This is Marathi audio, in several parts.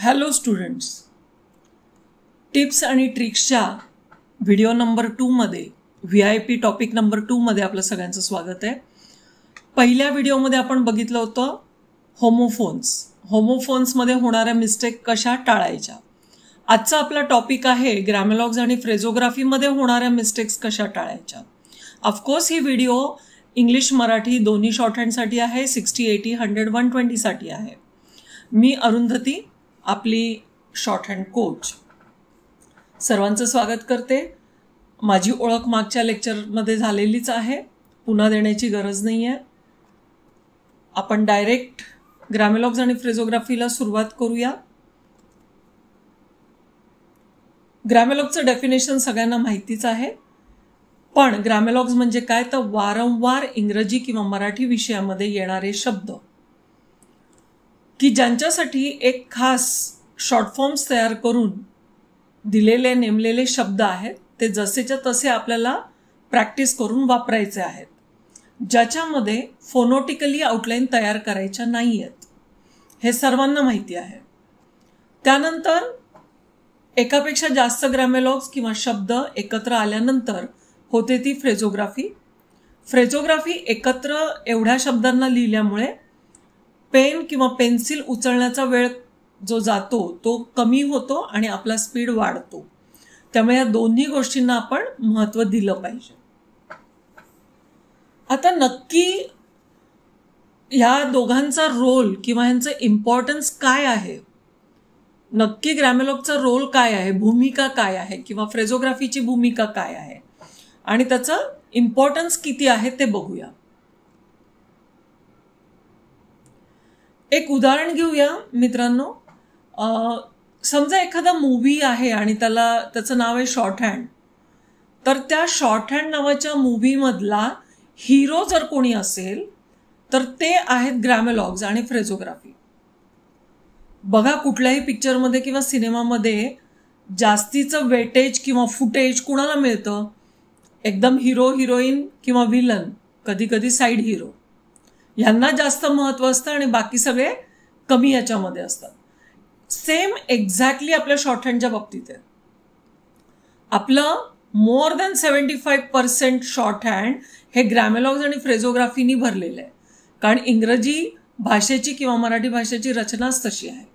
हॅलो स्टुडंट्स, टिप्स आणि ट्रिक्सच्या व्हिडिओ नंबर 2 मध्ये VIP टॉपिक नंबर 2 मध्ये आपलं सगळ्यांचं स्वागत आहे. पहिल्या व्हिडिओमध्ये आपण बघितलं होतं होमोफोन्समध्ये होणाऱ्या मिस्टेक कशा टाळायच्या. आजचा आपला टॉपिक आहे ग्रॅमेलॉग्स आणि फ्रेझोग्राफीमध्ये होणाऱ्या मिस्टेक्स कशा टाळायच्या. ऑफकोर्स ही व्हिडिओ इंग्लिश मराठी दोन्ही शॉर्ट हँडसाठी आहे, 60, 80, 100, 120 साठी आहे. मी अरुंधती, आपली शॉर्ट हँड कोच. सर्वांचं स्वागत करते. माझी ओळख मागच्या लेक्चरमध्ये झालेलीच आहे, पुन्हा देण्याची गरज नाही आहे. आपण डायरेक्ट ग्रॅमेलॉग्स आणि फ्रेझोग्राफीला सुरुवात करूया. ग्रॅमेलॉगचं डेफिनेशन सगळ्यांना माहितीच आहे, पण ग्रॅमेलॉग्स म्हणजे काय तर वारंवार इंग्रजी किंवा मराठी विषयामध्ये येणारे शब्द की ज्यांच्यासाठी एक खास शॉर्ट फॉर्म्स तयार करून दिलेले नेमलेले शब्द आहेत, ते जसेच्या तसे आपल्याला प्रॅक्टिस करून वापरायचे आहेत, ज्याच्यामध्ये फोनोटिकली आउटलाईन तयार करायच्या नाही आहेत. हे सर्वांना माहिती आहे. त्यानंतर एकापेक्षा जास्त ग्रॅमेलॉग्स किंवा शब्द एकत्र आल्यानंतर होते ती फ्रेझोग्राफी एकत्र एवढ्या शब्दांना लिहिल्यामुळे पेन किंवा पेन्सिल उचलण्याचा वेळ जो जातो तो कमी होतो आणि आपला स्पीड वाढतो. त्यामुळे या दोन्ही गोष्टींना आपण महत्त्व दिलं पाहिजे. आता नक्की ह्या दोघांचा रोल किंवा ह्यांचं इम्पॉर्टन्स काय आहे, नक्की ग्रॅमेलॉगचा रोल काय आहे, भूमिका काय आहे, किंवा फ्रेझोग्राफीची भूमिका काय आहे आणि त्याचं इम्पॉर्टन्स किती आहे ते बघूया. एक उदाहरण घेऊया मित्रांनो. समजा एखादा मूवी आहे आणि त्याचं नाव आहे शॉर्ट हँड. तर त्या शॉर्ट हँड नावाच्या मूवीमधला हिरो जर कोणी असेल तर ते आहेत ग्रॅमेलॉग्स आणि फ्रेझोग्राफी. बघा, कुठल्याही पिक्चरमध्ये किंवा सिनेमामध्ये जास्तीचं वेटेज किंवा फुटेज कुणाला मिळतं? एकदम हिरो हिरोईन किंवा विलन, कधी कधी साईड हिरो, यांना जास्त महत्त्व असतं आणि बाकी सगळे कमी याच्यामध्ये असतात. सेम एक्झॅक्टली आपल्या शॉर्ट हँडच्या बाबतीत आहे. आपलं मोर दॅन 75% शॉर्ट हँड हे ग्रॅमेलॉग्स आणि फ्रेझोग्राफीनी भरलेलं आहे, कारण इंग्रजी भाषेची किंवा मराठी भाषेची रचनाच तशी आहे.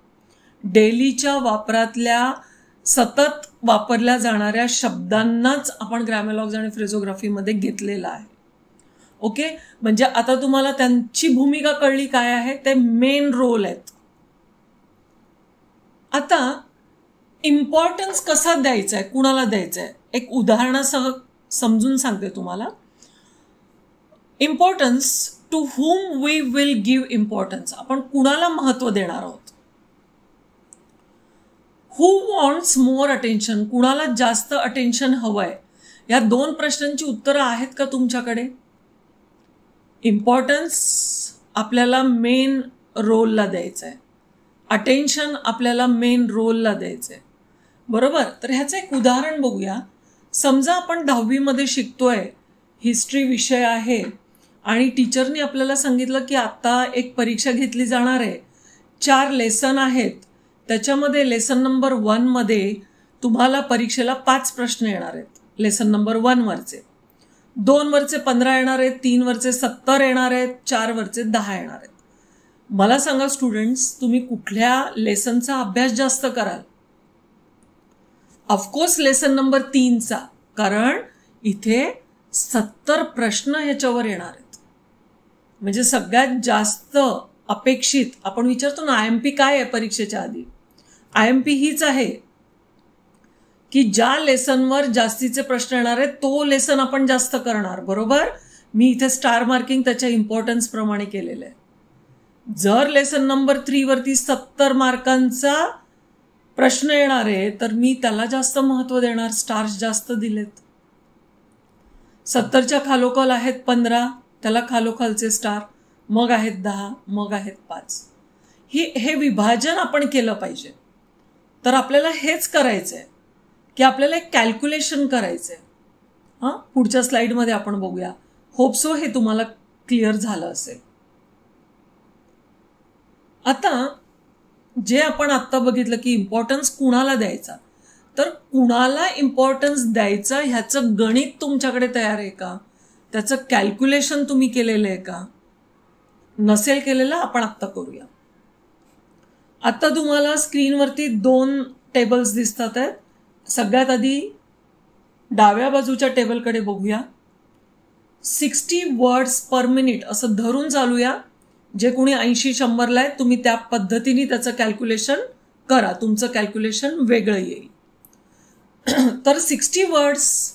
डेलीच्या वापरातल्या सतत वापरल्या जाणाऱ्या शब्दांनाच आपण ग्रॅमेलॉग्स आणि फ्रेझोग्राफीमध्ये घेतलेलं आहे. ओके, म्हणजे आता तुम्हाला त्यांची भूमिका कळली काय आहे, ते मेन रोल आहेत. आता इम्पॉर्टन्स कसा द्यायचा आहे, कुणाला द्यायचा आहे, एक उदाहरणासह समजून सांगते तुम्हाला. Importance, to whom we will give importance, आपण कुणाला महत्त्व देणार आहोत. Who wants more attention, कुणाला जास्त अटेन्शन हवंय. या दोन प्रश्नांची उत्तरं आहेत का तुमच्याकडे? इम्पॉर्टन्स आपल्याला मेन रोलला द्यायचं आहे, अटेन्शन आपल्याला मेन रोलला द्यायचं आहे, बरोबर. तर ह्याचं एक उदाहरण बघूया. समजा आपण 10वीमध्ये शिकतोय, हिस्ट्री विषय आहे आणि टीचरनी आपल्याला सांगितलं की आता एक परीक्षा घेतली जाणार आहे, 4 लेसन आहेत, त्याच्यामध्ये लेसन नंबर 1 मध्ये तुम्हाला परीक्षेला 5 प्रश्न येणार आहेत. लेसन नंबर 1 वरचे 2 वरचे 15 येणार आहेत, 3 वरचे 70 येणार आहेत, 4 वरचे 10 येणार आहेत. मला सांगा स्टुडंट्स, तुम्ही कुठल्या लेसनचा अभ्यास जास्त कराल? ऑफकोर्स लेसन नंबर 3चा, कारण इथे 70 प्रश्न ह्याच्यावर येणार आहेत. म्हणजे सगळ्यात जास्त अपेक्षित, आपण विचारतो ना IMP काय आहे परीक्षेच्या आधी, IMP हीच आहे की ज्या लेसनवर जास्तीचे प्रश्न येणार आहेत तो लेसन आपण जास्त करणार, बरोबर. मी इथे स्टार मार्किंग त्याच्या इम्पॉर्टन्स प्रमाणे केलेलं आहे. जर लेसन नंबर 3 वरती 70 मार्कांचा प्रश्न येणार आहे तर मी त्याला जास्त महत्त्व देणार, स्टार्स जास्त दिलेत. 70च्या खालोखाल आहेत 15, त्याला खालोखालचे स्टार, मग आहेत 10, मग आहेत 5. हे विभाजन आपण केलं पाहिजे. तर आपल्याला हेच करायचं आहे की आपल्याला एक कॅल्क्युलेशन करायचं आहे. पुढच्या स्लाईडमध्ये आपण बघूया. होप सो हे तुम्हाला क्लिअर झालं असेल. आता जे आपण आत्ता बघितलं की इम्पॉर्टन्स कुणाला द्यायचा, तर कुणाला इम्पॉर्टन्स द्यायचा ह्याचं गणित तुमच्याकडे तयार आहे का, त्याचं कॅल्क्युलेशन तुम्ही केलेलं आहे का? नसेल केलेलं आपण आत्ता करूया. आता तुम्हाला स्क्रीनवरती 2 टेबल्स दिसतात आहेत. सगळ्यात आधी डाव्या बाजूच्या टेबलकडे बघूया. 60 वर्ड्स पर मिनिट असं धरून चालूया. जे कोणी 80-100ला आहे तुम्ही त्या पद्धतीने त्याचं कॅल्क्युलेशन करा, तुमचं कॅल्क्युलेशन वेगळं येईल. तर 60 वर्ड्स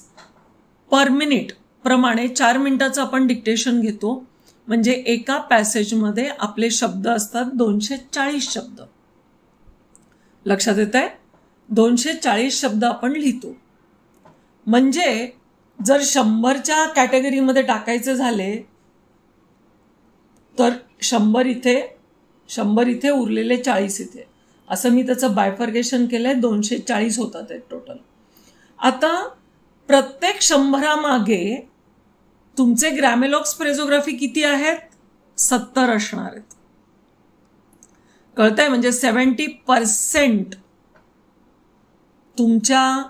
पर मिनिट प्रमाणे 4 मिनिटाचं आपण डिक्टेशन घेतो. म्हणजे एका पॅसेजमध्ये आपले शब्द असतात 240 शब्द. लक्षात येत आहे? 240 शब्द आपण लिहितो. म्हणजे जर 100च्या कॅटेगरीमध्ये टाकायचे झाले तर 100 इथे उरलेले 40 इथे, असं मी त्याचं बायफर्गेशन केलंय. 240 होतात ते टोटल. आता प्रत्येक 100 मागे तुमचे ग्रॅमेलॉक्स फ्रेझोग्राफी किती आहेत? 70 असणार आहेत. कळतंय? म्हणजे 70% तुमच्या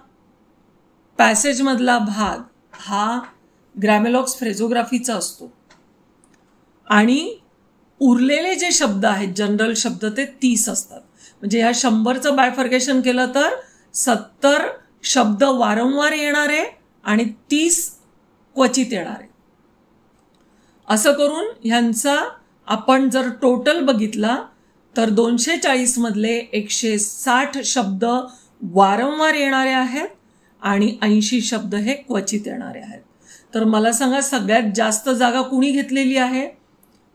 पॅसेजमधला भाग हा ग्रॅमेलॉक्स फ्रेझोग्राफीचा असतो. आणि उरलेले जे शब्द आहेत जनरल शब्द ते 30 असतात. म्हणजे ह्या 100चं बायफर्गेशन केलं तर 70 शब्द वारंवार येणारे आणि 30 क्वचित येणारे. असं करून ह्यांचा आपण जर टोटल बघितला तर 240 मधले 160 शब्द वारंवार येणारे आहेत आणि 80 शब्द हे क्वचित येणारे आहेत. तर मला सांगा सगळ्यात जास्त जागा कुणी घेतलेली आहे?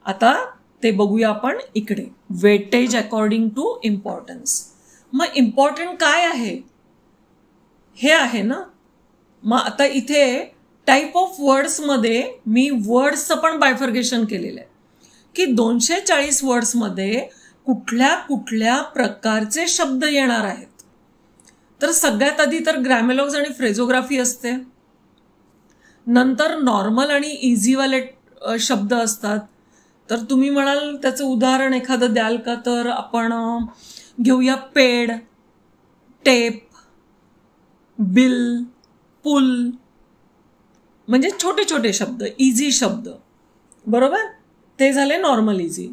आता ते बघूया आपण इकडे. Weightage according to importance. मग इम्पॉर्टंट काय आहे? हे आहे ना. मग आता इथे टाईप ऑफ वर्ड्समध्ये मी वर्ड्सचं पण बायफर्गेशन केलेलं आहे की 240 वर्ड्समध्ये कुठल्या कुठल्या प्रकारचे शब्द येणार आहेत. तर सगळ्यात आधी तर ग्रॅमेलॉक्स आणि फ्रेझोग्राफी असते. नंतर नॉर्मल आणि इझीवाले शब्द असतात. तर तुम्ही म्हणाल त्याचं उदाहरण एखादं द्याल का? तर आपण घेऊया पेड, टेप, बिल, पुल. म्हणजे छोटे छोटे शब्द, इझी शब्द. बरोबर? ते झाले नॉर्मल इझी.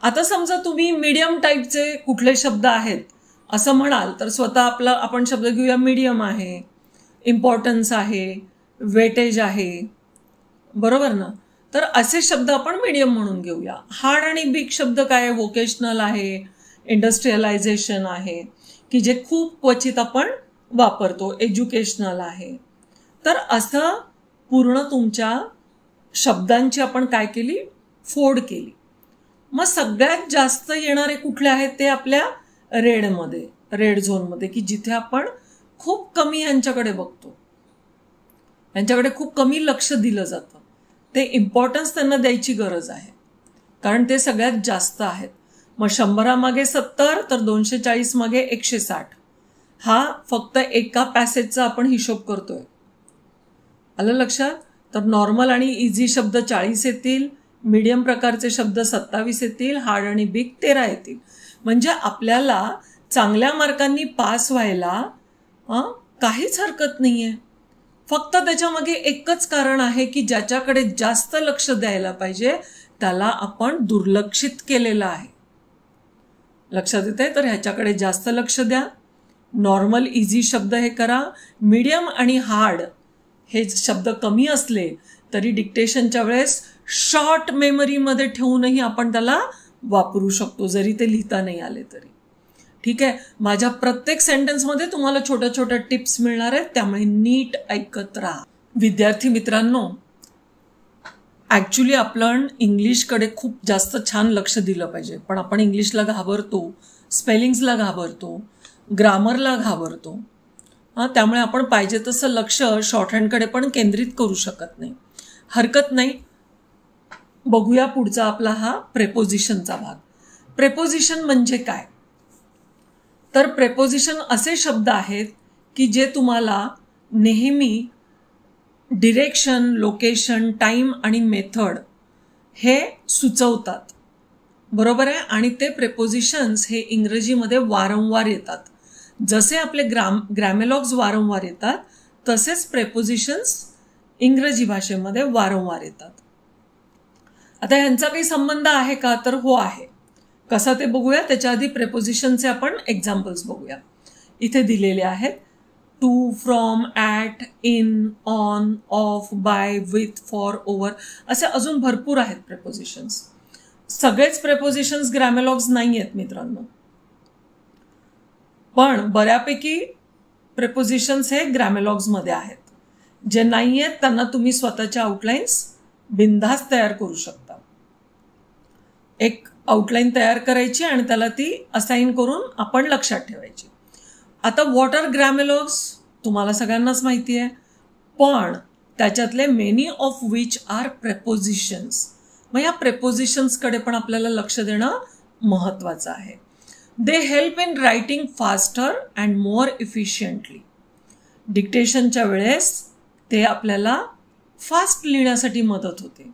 आता समजा तुम्ही मीडियम टाईपचे कुठले शब्द आहेत असं म्हणाल तर स्वतः आपण शब्द घेऊया. मीडियम आहे, इम्पॉर्टन्स आहे, वेटेज आहे. बरोबर ना? तर असे शब्द आपण मीडियम म्हणून घेऊया. हार्ड आणि बिग शब्द काय? व्होकेशनल आहे, इंडस्ट्रियलायझेशन आहे की जे खूप क्वचित आपण वापरतो. एज्युकेशनल आहे. तर असं पूर्ण तुमच्या शब्दांची आपण काय केली? फोड केली. मग सगळ्यात जास्त येणारे कुठले आहेत? ते आपल्या रेडमध्ये, रेड झोनमध्ये, की जिथे आपण खूप कमी यांच्याकडे बघतो, यांच्याकडे खूप कमी लक्ष दिलं जातं. ते इम्पॉर्टन्स त्यांना द्यायची गरज आहे कारण ते सगळ्यात जास्त आहेत. मग 100 मागे 70 तर 240 मागे 160. हा फक्त एका पॅसेजचा आपण हिशोब करतोय. आलं लक्षात? तर नॉर्मल आणि इझी शब्द 40 येतील, मीडियम प्रकारचे शब्द 27 येतील, हार्ड आणि बिग 13 येतील. म्हणजे आपल्याला चांगल्या मार्कांनी पास व्हायला काहीच हरकत नाहीये. फक्त त्याच्यामागे एकच कारण आहे की ज्याच्याकडे जास्त लक्ष द्यायला पाहिजे त्याला आपण दुर्लक्षित केलेलं आहे. लक्षात येते? तर ह्याच्याकडे जास्त लक्ष द्या. नॉर्मल इझी शब्द हे करा. मीडियम आणि हार्ड हे शब्द कमी असले तरी डिक्टेशनच्या वेळेस शॉर्ट मेमरीमध्ये ठेवूनही आपण त्याला वापरू शकतो जरी ते लिहिता नाही आले तरी. ठीक आहे? माझ्या प्रत्येक सेंटेन्समध्ये तुम्हाला छोट्या छोट्या टिप्स मिळणार आहेत, त्यामुळे नीट ऐकत राहा. विद्यार्थी मित्रांनो, ॲक्च्युली आपण इंग्लिशकडे खूप जास्त छान लक्ष दिलं पाहिजे, पण आपण इंग्लिशला घाबरतो, स्पेलिंग्सला घाबरतो, ग्रामरला घाबरतो. त्यामुळे आपण पाहिजे तसं लक्ष शॉर्ट हँडकडे पण केंद्रित करू शकत नाही. हरकत नाही. बघूया पुढचा आपला हा प्रेपोजिशनचा भाग. प्रेपोजिशन म्हणजे काय? तर प्रेपोजिशन असे शब्द आहेत की जे तुम्हाला नेहमी डिरेक्शन, लोकेशन, टाईम आणि मेथड हे सुचवतात. बरोबर आहे. आणि ते प्रेपोजिशन्स हे इंग्रजीमध्ये वारंवार येतात. जसे आपले ग्रॅमेलॉग्स वारंवार येतात तसेच प्रेपोजिशन्स इंग्रजी भाषेमध्ये वारंवार येतात. आता ह्यांचा काही संबंध आहे का, तर हो आहे. कसा ते बघूया. त्याच्या आधी प्रेपोजिशनचे आपण एक्झाम्पल्स बघूया. इथे दिलेले आहेत. To, from, at, in, on, of, by, with, for, over असे अजून भरपूर आहेत प्रेपोजिशन्स. सगळेच प्रेपोजिशन्स ग्रॅमेलॉग्स नाही आहेत मित्रांनो, पण बऱ्यापैकी प्रेपोजिशन्स हे ग्रॅमेलॉग्समध्ये आहेत. जे नाही आहेत त्यांना तुम्ही स्वतःच्या आउटलाईन्स बिनधास्त तयार करू शकता. एक आउटलाईन तयार करायची आणि त्याला ती असाइन करून आपण लक्षात ठेवायची. आता व्हॉट आर ग्रॅमेलॉग्स तुम्हाला सगळ्यांनाच माहिती आहे, पण त्याच्यातले many of which are prepositions. मग या प्रेपोजिशन्सकडे पण आपल्याला लक्ष देणं महत्त्वाचं आहे. They help in writing faster and more efficiently. डिक्टेशनच्या वेळेस ते आपल्याला फास्ट लिहिण्यासाठी मदत होते.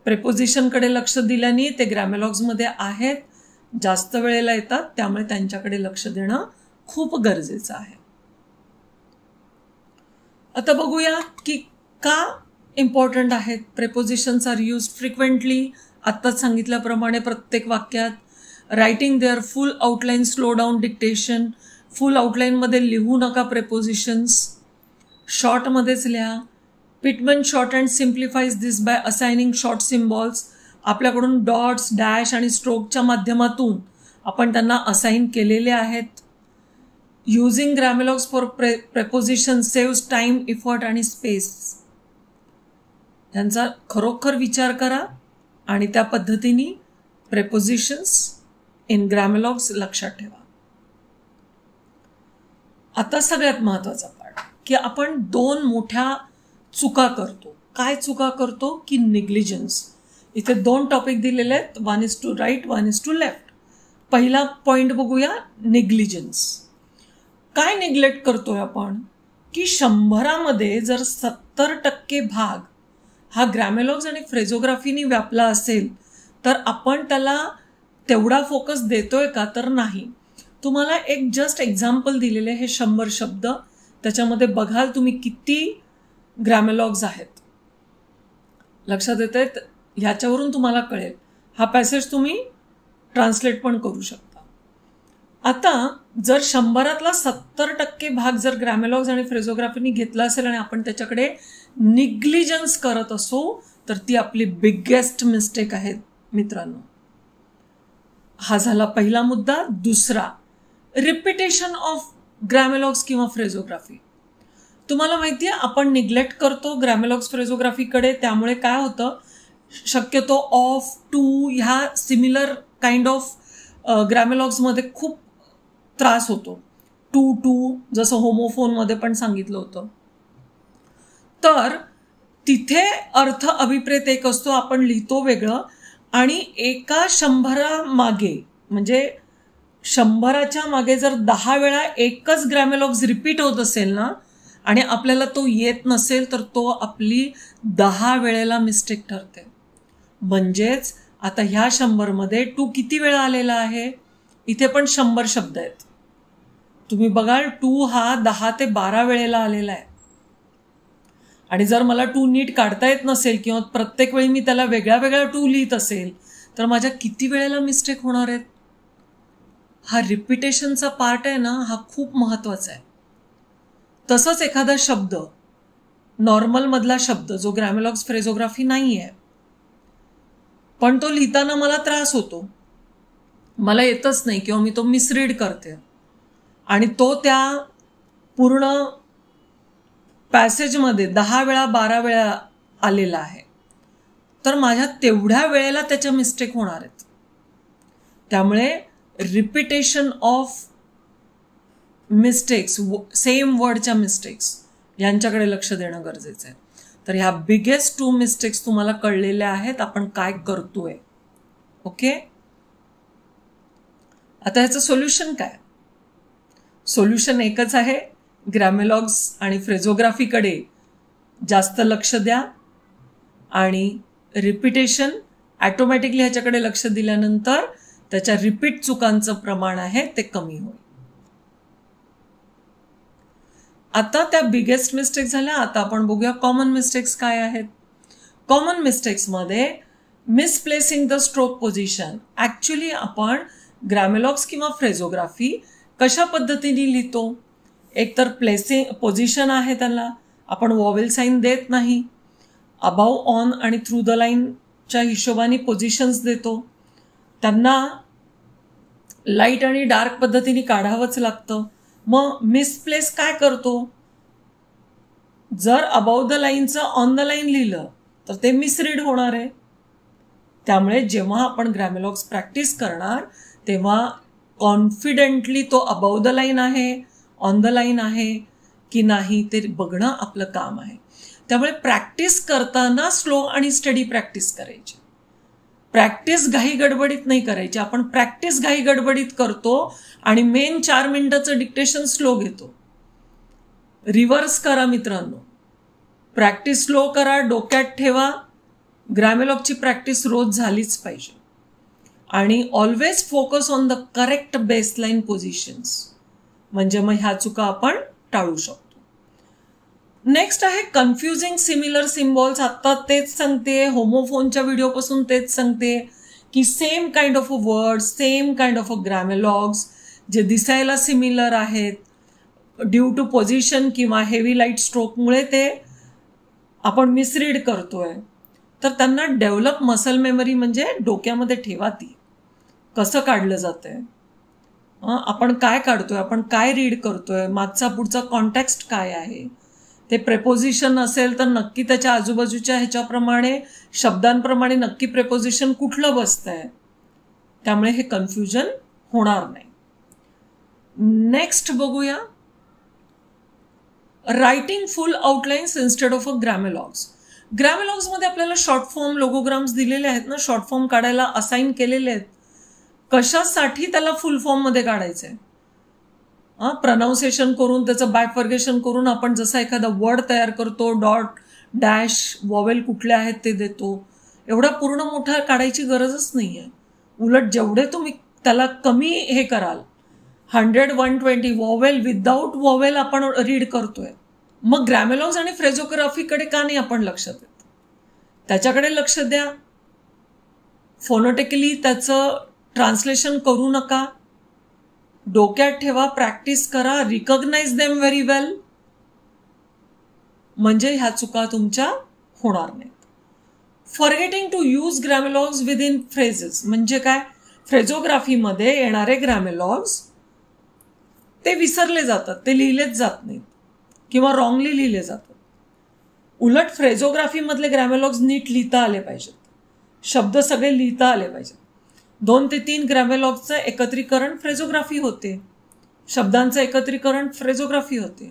प्रेपोजिशनकडे लक्ष दिल्याने ते ग्रॅमेलॉग्समध्ये आहेत, जास्त वेळेला येतात, त्यामुळे त्यांच्याकडे लक्ष देणं खूप गरजेचं आहे. आता बघूया की का इम्पॉर्टंट आहेत. प्रेपोजिशन्स आर यूज फ्रिक्वेंटली, आत्ताच सांगितल्याप्रमाणे प्रत्येक वाक्यात. Writing their full outline, slow down dictation. Full आउटलाईनमध्ये लिहू नका प्रेपोजिशन्स, शॉर्टमध्येच लिहा. Pitman short and simplifies this by assigning short symbols. आपल्याकडून डॉट्स, डॅश आणि स्ट्रोकच्या माध्यमातून आपण त्यांना असाइन केलेले आहेत. Using grammalogues for preposition saves time, effort आणि स्पेस. त्यांचा खरोखर विचार करा आणि त्या पद्धतीने प्रेपोजिशन्स इन ग्रॅमेलॉग्स लक्षात ठेवा. आता सगळ्यात महत्त्वाचा पार्ट की आपण दोन मोठ्या चुका करतो. काय चुका करतो की निग्लिजन्स. इथे दोन टॉपिक दिलेले आहेत, one is to right, one is to left. पहिला पॉइंट बघूया, निग्लिजन्स. काय निग्लेक्ट करतोय आपण की 100मध्ये जर 70% भाग हा ग्रॅमेलॉग्स आणि फ्रेझोग्राफीनी व्यापला असेल तर आपण त्याला तेवढा फोकस देतोय का, तर नाही. तुम्हाला एक जस्ट एक्झाम्पल दिलेले हे 100 शब्द, त्याच्यामध्ये बघाल तुम्ही किती ग्रॅमेलॉग्स आहेत. लक्षात येत आहेत, ह्याच्यावरून तुम्हाला कळेल. हा पॅसेज तुम्ही ट्रान्सलेट पण करू शकता. आता जर 100तला 70% भाग जर ग्रॅमेलॉग्स आणि फ्रेझोग्राफीनी घेतला असेल आणि आपण त्याच्याकडे निग्लिजन्स करत असो तर ती आपली बिगेस्ट मिस्टेक आहे मित्रांनो. हा झाला पहिला मुद्दा. दुसरा, रिपिटेशन ऑफ ग्रॅमेलॉग्स किंवा फ्रेझोग्राफी. तुम्हाला माहिती आहे आपण निग्लेक्ट करतो ग्रॅमेलॉग्स फ्रेझोग्राफीकडे, त्यामुळे काय होतं, शक्यतो ऑफ, टू ह्या सिमिलर काइंड ऑफ ग्रॅमेलॉग्समध्ये खूप त्रास होतो. टू जसं होमोफोनमध्ये पण सांगितलं होतं. तर तिथे अर्थ अभिप्रेत एक असतो, आपण लिहितो वेगळं, आणि एका 100 मागे म्हणजे 100च्या मागे जर 10 वेळा एकच ग्रॅमेलॉग्स रिपीट होत असेल ना आणि आपल्याला तो येत नसेल तर तो आपली 10 वेळेला मिस्टेक ठरते. म्हणजेच आता ह्या 100मध्ये टू किती वेळा आलेला आहे, इथे पण 100 शब्द आहेत. तुम्ही बघाल टू हा 10 ते 12 वेळेला आलेला आहे. आणि जर मला टू नीट काढता येत नसेल किंवा प्रत्येक वेळी मी त्याला वेगळ्या वेगळ्या टू लिहित असेल तर माझ्या किती वेळेला मिस्टेक होणार आहेत. हा रिपिटेशनचा पार्ट आहे ना, हा खूप महत्त्वाचा आहे. तसंच एखादा शब्द, नॉर्मलमधला शब्द जो ग्रॅमेलॉग्स फ्रेझोग्राफी नाही आहे, पण तो लिहिताना मला त्रास होतो, मला येतच नाही किंवा मी तो मिसरीड करते आणि तो त्या पूर्ण पॅसेजमध्ये 10 वेळा 12 वेळा आलेला आहे, तर माझ्या तेवढ्या वेळेला त्याच्या मिस्टेक होणार आहेत. त्यामुळे रिपिटेशन ऑफ मिस्टेक्स, सेम वर्डच्या मिस्टेक्स यांच्याकडे लक्ष देणं गरजेचं आहे. तर ह्या बिगेस्ट 2 मिस्टेक्स तुम्हाला कळलेल्या आहेत, आपण काय करतोय. ओके, आता ह्याचं सोल्युशन काय. सोल्युशन एकच आहे, ग्रॅमेलॉग्स आणि फ्रेझोग्राफीकडे जास्त लक्ष द्या आणि रिपिटेशन ॲटोमॅटिकली ह्याच्याकडे लक्ष दिल्यानंतर त्याच्या रिपीट चुकांचं प्रमाण आहे ते कमी होईल. आता त्या बिगेस्ट मिस्टेक झाल्या. आता आपण बघूया कॉमन मिस्टेक्स काय आहेत. कॉमन मिस्टेक्समध्ये misplacing the stroke position. Actually आपण ग्रॅमेलॉग्स किंवा फ्रेझोग्राफी कशा पद्धतीने लिहितो. एकतर प्लेसिंग पोझिशन आहे त्याला, आपण वॉवेल साईन देत नाही. अबाव, ऑन आणि थ्रू द लाईनच्या हिशोबाने पोझिशन्स देतो. त्यांना लाईट आणि डार्क पद्धतीने काढावंच लागतं. मग मिसप्लेस काय करतो. जर अबाव द लाईनचं ऑन द लाईन लिहिलं तर ते मिसरीड होणार आहे. त्यामुळे जेव्हा आपण ग्रॅमेलॉग्स प्रॅक्टिस करणार तेव्हा कॉन्फिडेंटली तो अबाव द लाईन आहे, ऑन द लाईन आहे की नाही ते बघणं आपलं काम आहे. त्यामुळे प्रॅक्टिस करताना स्लो आणि स्टडी प्रॅक्टिस करायची. प्रॅक्टिस घाई गडबडीत नाही करायची. आपण प्रॅक्टिस घाई गडबडीत करतो आणि मेन 4 मिनिटाचं डिक्टेशन स्लो घेतो. रिव्हर्स करा मित्रांनो. प्रॅक्टिस स्लो करा, डोक्यात ठेवा. ग्रॅमेलॉगची प्रॅक्टिस रोज झालीच पाहिजे. आणि always focus on the correct baseline positions. म्हणजे मग ह्या चुका आपण टाळू शकतो. नेक्स्ट आहे कन्फ्युजिंग सिमिलर सिम्बॉल्स. आत्ता तेच सांगते, होमोफोनच्या व्हिडिओपासून तेच सांगते की same kind of a word, same kind of a grammalogues जे दिसायला सिमिलर आहेत, ड्यू टू पोझिशन किंवा हेवी लाईट स्ट्रोकमुळे ते आपण मिसरीड करतोय. तर त्यांना डेव्हलप मसल मेमरी म्हणजे डोक्यामध्ये ठेवा. ती कसं काढलं जातंय, आपण काय काढतोय, आपण काय रीड करतोय, मागचा पुढचा कॉन्टेक्स्ट काय आहे. ते प्रेपोजिशन असेल तर नक्की त्याच्या आजूबाजूच्या ह्याच्याप्रमाणे शब्दांप्रमाणे नक्की प्रेपोजिशन कुठलं बसतंय. त्यामुळे हे कन्फ्युजन होणार नाही. नेक्स्ट बघूया writing full outlines instead of a grammalogues. ग्रॅमेलॉग्समध्ये आपल्याला शॉर्ट फॉर्म लोगोग्राम्स दिलेले आहेत ना, शॉर्ट फॉर्म काढायला असाइन केलेले आहेत. कशासाठी त्याला फुल फॉर्ममध्ये काढायचं आहे. प्रनाऊन्सिएशन करून त्याचं बायफर्गेशन करून आपण जसा एखादा वर्ड तयार करतो, डॉट, डॅश, वॉवेल कुठले आहेत ते देतो. एवढा पूर्ण मोठा काढायची गरजच नाही आहे. उलट जेवढे तुम्ही त्याला कमी हे कराल, 100, 120 वॉवेल विदाऊट वॉवेल आपण रीड करतोय. मग ग्रॅमेलॉग्स आणि फ्रेझोग्राफीकडे का नाही आपण लक्ष देत. त्याच्याकडे लक्ष द्या. फोनोटिकली त्याचं ट्रान्सलेशन करू नका. डोक्यात ठेवा, प्रॅक्टिस करा, रिकॉग्नाइज देम व्हेरी वेल. म्हणजे ह्या चुका तुमच्या होणार नाहीत. Forgetting to use ग्रॅमेलॉग्स with in phrases म्हणजे काय. फ्रेझोग्राफीमध्ये येणारे ग्रॅमेलॉग्स ते विसरले जातात, ते लिहिलेच जात नाहीत किंवा रॉंगली लिहिले जातात. उलट फ्रेझोग्राफीमधले ग्रॅमेलॉग्स नीट लिहिता आले पाहिजेत. शब्द सगळे लिहिता आले पाहिजेत. 2 ते 3 ग्रॅमेलॉग्सचं एकत्रीकरण फ्रेझोग्राफी होते. शब्दांचं एकत्रीकरण फ्रेझोग्राफी होते.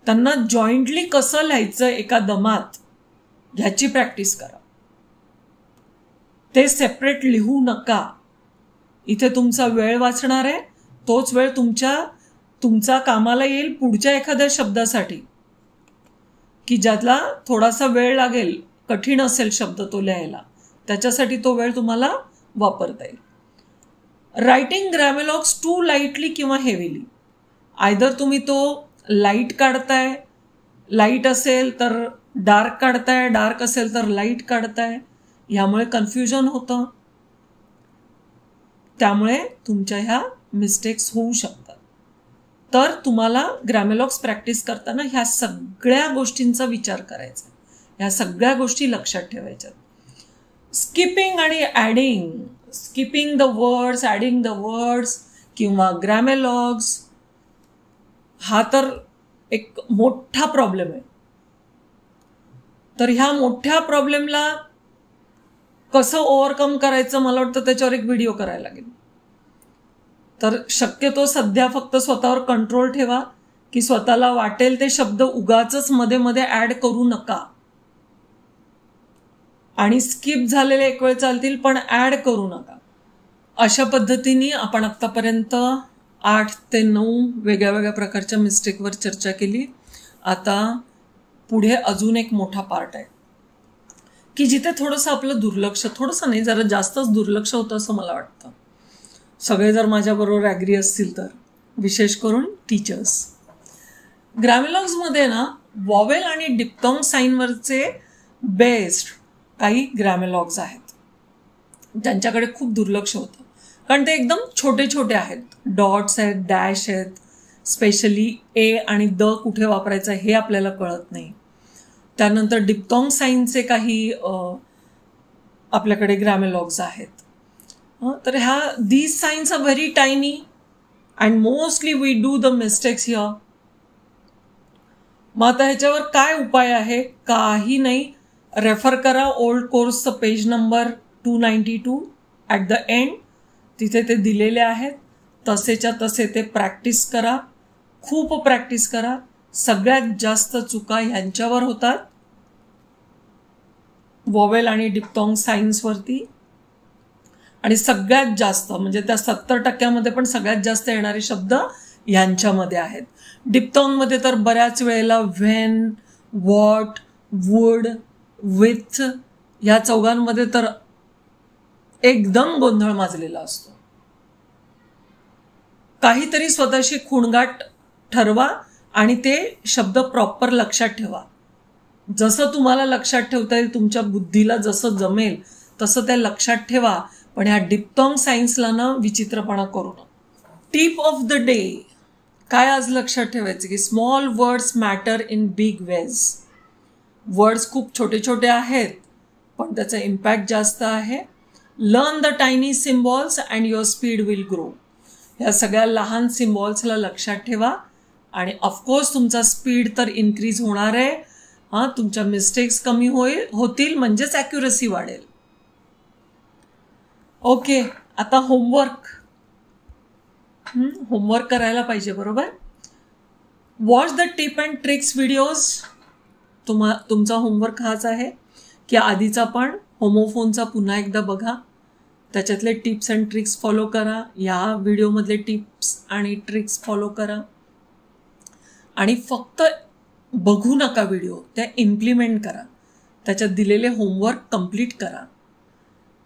त्यांना जॉईंटली कसं लिहायचं एका दमात ह्याची प्रॅक्टिस करा. ते सेपरेट लिहू नका. इथे तुमचा वेळ वाचणार आहे. तोच वेळ तुमचा कामाला येईल पुढच्या एखाद्या शब्दासाठी की ज्यातला थोडासा वेळ लागेल, कठीण असेल शब्द तो लिहायला, त्याच्यासाठी तो वेळ तुम्हाला वापरता येईल. रायटिंग ग्रॅमेलॉग्स टू लाईटली किंवा हेवीली. आयदर तुम्ही तो लाईट काढताय, लाईट असेल तर डार्क काढताय, डार्क असेल तर लाईट काढताय. ह्यामुळे कन्फ्युजन होतं. त्यामुळे तुमच्या ह्या मिस्टेक्स होऊ शकतात. तर तुम्हाला ग्रॅमेलॉग्स प्रॅक्टिस करताना ह्या सगळ्या गोष्टींचा विचार करायचा. ह्या सगळ्या गोष्टी लक्षात ठेवायच्या. स्किपिंग आणि adding, skipping the words, adding the words किंवा ग्रॅमेलॉग्स हा तर एक मोठा प्रॉब्लेम आहे. तर ह्या मोठ्या प्रॉब्लेमला कसं ओव्हरकम करायचं मला वाटतं त्याच्यावर एक व्हिडिओ करायला लागेल. तर शक्यतो सध्या फक्त स्वतःवर कंट्रोल ठेवा की स्वतःला वाटेल ते शब्द उगाचच मध्ये मध्ये ॲड करू नका. आणि स्किप झालेले एक वेळ चालतील पण ॲड करू नका. अशा पद्धतीने आपण आत्तापर्यंत 8 ते 9 वेगळ्या वेगळ्या प्रकारच्या मिस्टेकवर चर्चा केली. आता पुढे अजून एक मोठा पार्ट आहे की जिथे थोडंसं आपलं दुर्लक्ष, थोडंसं नाही जरा जास्तच दुर्लक्ष होतं असं मला वाटतं. सगळे जर माझ्याबरोबर ॲग्री असतील तर, विशेष करून टीचर्स. ग्रॅमेलॉग्समध्ये ना वॉवेल आणि डिप्थॉंग साईनवरचे बेस्ट काही ग्रॅमेलॉग्स आहेत ज्यांच्याकडे खूप दुर्लक्ष होतं, कारण ते एकदम छोटे छोटे आहेत. डॉट्स आहेत, डॅश आहेत, स्पेशली ए आणि द कुठे वापरायचं हे आपल्याला कळत नाही. त्यानंतर डिप्थॉंग साईनचे काही आपल्याकडे ग्रॅमेलॉग्स आहेत. तर these signs are very tiny and mostly we do the mistakes here. मग आता ह्याच्यावर काय उपाय आहे? काही नाही. रेफर करा ओल्ड कोर्सचं page number 292 at the end. तिथे ते दिलेले आहेत. तसेच्या तसे ते प्रॅक्टिस करा, खूप प्रॅक्टिस करा. सगळ्यात जास्त चुका ह्यांच्यावर होतात, वॉवेल आणि डिप्थॉंग साईन्सवरती. आणि सगळ्यात जास्त म्हणजे त्या 70% पण सगळ्यात जास्त येणारे शब्द ह्यांच्यामध्ये आहेत. डिप्थॉंगमध्ये तर बऱ्याच वेळेला व्हेन, व्हॉट, वुड, विथ ह्या चौघांमध्ये तर एकदम गोंधळ माजलेला असतो. काहीतरी स्वतःशी खुणगाट ठरवा आणि ते शब्द प्रॉपर लक्षात ठेवा. जसं तुम्हाला लक्षात ठेवता येईल, तुमच्या बुद्धीला जसं जमेल तसं ते लक्षात ठेवा. पण ह्या डिप्थॉंग सायन्सला ना विचित्रपणा करू नका. टिप ऑफ द डे काय आज लक्षात ठेवायचं की small words matter in big ways. Words खूप छोटे छोटे आहेत पण त्याचा इम्पॅक्ट जास्त आहे. Learn the tiny symbols and your speed will grow. ह्या सगळ्या लहान सिम्बॉल्सला लक्षात ठेवा आणि ऑफकोर्स तुमचा स्पीड तर इन्क्रीज होणार आहे. तुमच्या मिस्टेक्स कमी होतील म्हणजेच ॲक्युरसी वाढेल. ओके, आता होमवर्क करायला पाहिजे बरोबर. Watch the tip and tricks videos. तुमचा होमवर्क हाच आहे की आधीचा पण होमोफोनचा पुन्हा एकदा बघा, त्याच्यातले टिप्स अँड ट्रिक्स फॉलो करा. या व्हिडिओमधले टिप्स आणि ट्रिक्स फॉलो करा आणि फक्त बघू नका व्हिडिओ, त्या इम्प्लिमेंट करा. त्याच्यात दिलेले होमवर्क कंप्लीट करा.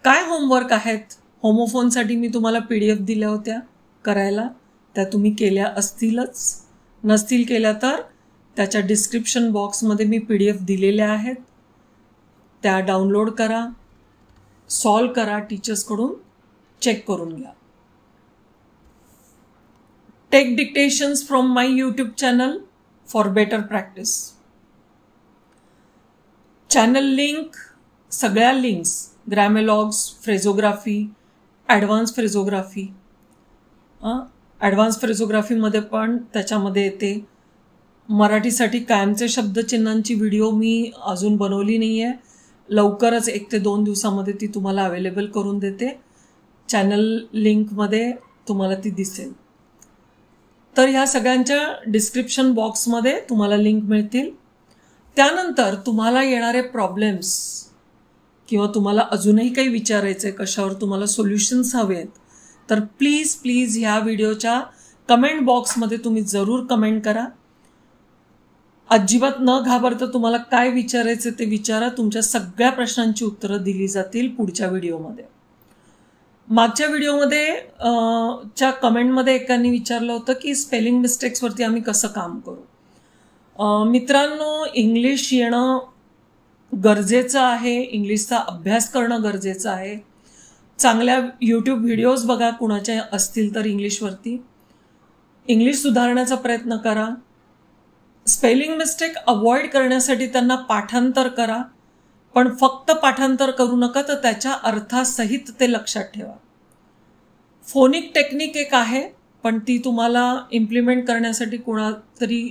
काय होमवर्क आहेत? होमोफोनसाठी मी तुम्हाला PDF दिल्या होत्या करायला, त्या तुम्ही केल्या असतीलच. नसतील केल्या तर त्याच्या डिस्क्रिप्शन बॉक्समध्ये मी PDF दिलेल्या आहेत, त्या डाउनलोड करा, सॉल्व करा, टीचर्सकडून चेक करून घ्या. Take dictations from my YouTube channel for better practice. Channel link, सगळ्या links, grammalogues, phraseography, advance phraseography. Advance फ्रेझोग्राफीमध्ये पण त्याच्यामध्ये येते. मराठीसाठी कायमचे शब्दचिन्हांची व्हिडिओ मी अजून बनवली नाही आहे. लवकरच 1 ते 2 दिवसामध्ये ती तुम्हाला अवेलेबल करून देते. चॅनल लिंकमध्ये तुम्हाला ती दिसेल. तर ह्या सगळ्यांच्या डिस्क्रिप्शन बॉक्समध्ये तुम्हाला लिंक मिळतील. त्यानंतर तुम्हाला येणारे प्रॉब्लेम्स किंवा तुम्हाला अजूनही काही विचारायचं आहे, कशावर तुम्हाला सोल्युशन्स हवे आहेत, तर प्लीज ह्या व्हिडिओच्या कमेंट बॉक्समध्ये तुम्ही जरूर कमेंट करा. अजिबात न घाबरता तुम्हाला काय विचारायचं ते विचारा. तुमच्या सगळ्या प्रश्नांची उत्तरं दिली जातील पुढच्या व्हिडिओमध्ये. मागच्या व्हिडिओमध्ये च्या कमेंटमध्ये एकाने विचारलं होतं की स्पेलिंग मिस्टेक्सवरती आम्ही कसं काम करू. मित्रांनो, इंग्लिश येणं गरजेचं आहे, इंग्लिशचा अभ्यास करणं गरजेचं आहे. चांगल्या यूट्यूब व्हिडिओज बघा कुणाच्या असतील तर इंग्लिशवरती. इंग्लिश सुधारण्याचा प्रयत्न करा. स्पेलिंग मिस्टेक अवॉइड करण्यासाठी त्यांना पाठांतर करा, पण फक्त पाठांतर करू नका, तर त्याच्या अर्थासहित ते लक्षात ठेवा. फोनिक टेक्निक एक आहे, पण ती तुम्हाला इम्प्लिमेंट करण्यासाठी कोणातरी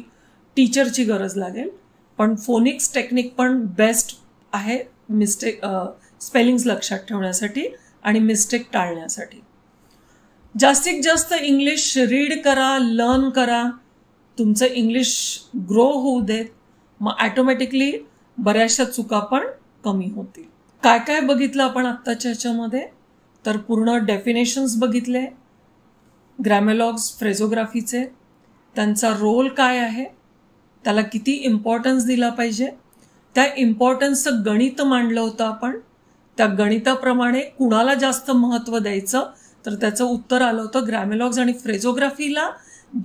टीचरची गरज लागेल. पण फोनिक्स टेक्निक पण बेस्ट आहे स्पेलिंग्स लक्षात ठेवण्यासाठी आणि मिस्टेक टाळण्यासाठी. जास्तीत जास्त इंग्लिश रीड करा, लर्न करा. तुमचं इंग्लिश ग्रो होऊ देत, मग ॲटोमॅटिकली बऱ्याचशा चुका पण कमी होतील. काय काय बघितलं आपण आत्ताच्या ह्याच्यामध्ये? तर पूर्ण डेफिनेशन्स बघितले, ग्रॅमेलॉग्स, फ्रेझोग्राफीचे, त्यांचा रोल काय आहे, त्याला किती इम्पॉर्टन्स दिला पाहिजे, त्या इम्पॉर्टन्सचं गणित मांडलं होतं आपण. त्या गणिताप्रमाणे कुणाला जास्त महत्त्व द्यायचं, तर त्याचं उत्तर आलं होतं ग्रॅमेलॉग्स आणि फ्रेझोग्राफीला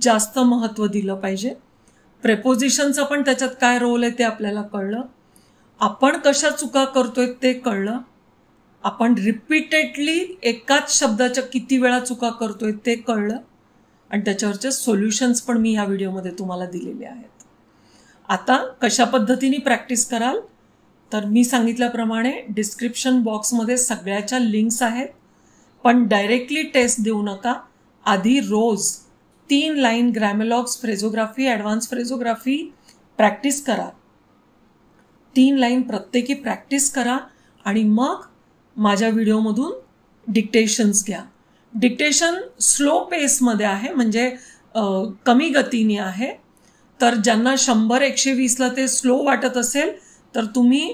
जास्त महत्त्व दिलं पाहिजे. प्रेपोजिशनचा पण त्याच्यात काय रोल आहे ते आपल्याला कळलं. आपण कशा चुका करतोय ते कळलं. आपण रिपीटेडली एकाच शब्दाच्या किती वेळा चुका करतोय ते कळलं. आणि त्याच्यावरचे सोल्युशन्स पण मी ह्या व्हिडिओमध्ये तुम्हाला दिलेले आहेत. आता कशा पद्धतीने प्रॅक्टिस कराल, तर मी सांगितल्याप्रमाणे डिस्क्रिप्शन बॉक्समध्ये सगळ्याच्या लिंक्स आहेत. पण डायरेक्टली टेस्ट देऊ नका. आधी रोज 3 लाईन ग्रॅमेलॉग्स, फ्रेझोग्राफी, ॲडव्हान्स फ्रेझोग्राफी प्रॅक्टिस करा. 3 लाईन प्रत्येकी प्रॅक्टिस करा आणि मग माझ्या व्हिडिओमधून डिक्टेशन्स घ्या. डिक्टेशन स्लो पेसमध्ये आहे, म्हणजे कमी गतीने आहे. तर ज्यांना 100-120ला ते स्लो वाटत असेल तर तुम्ही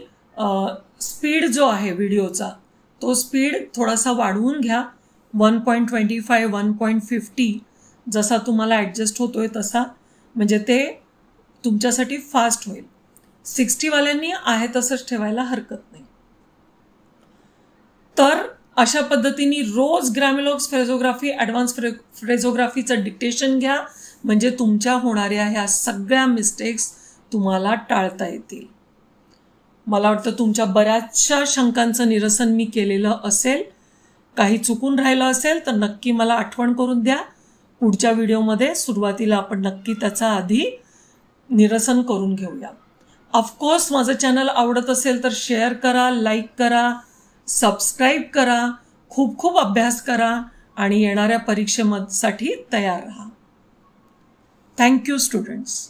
स्पीड जो आहे व्हिडिओचा तो स्पीड थोडासा वाढवून घ्या. 1.25, 1.50 जसा तुम्हाला ॲडजस्ट होतोय तसा, म्हणजे ते तुमच्यासाठी फास्ट होईल. 60वाल्यांनी आहे तसंच ठेवायला हरकत नाही. तर अशा पद्धतीने रोज ग्रॅमेलॉग्स, फ्रेझोग्राफी, ॲडव्हान्स फ्रेझोग्राफीचं डिक्टेशन घ्या, म्हणजे तुमच्या होणाऱ्या ह्या सगळ्या मिस्टेक्स तुम्हाला टाळता येतील. मला वाटतं तुमच्या बऱ्याचशा शंकांचं निरसन मी केलेलं असेल. काही चुकून राहिलं असेल तर नक्की मला आठवण करून द्या. पुढच्या व्हिडिओमध्ये सुरुवातीला आपण नक्की त्याचा आधी निरसन करून घेऊया. ऑफकोर्स माझं चॅनल आवडत असेल तर शेअर करा, लाईक करा, सबस्क्राईब करा, खूप खूप अभ्यास करा आणि येणाऱ्या परीक्षेसाठी तयार राहा. Thank you students.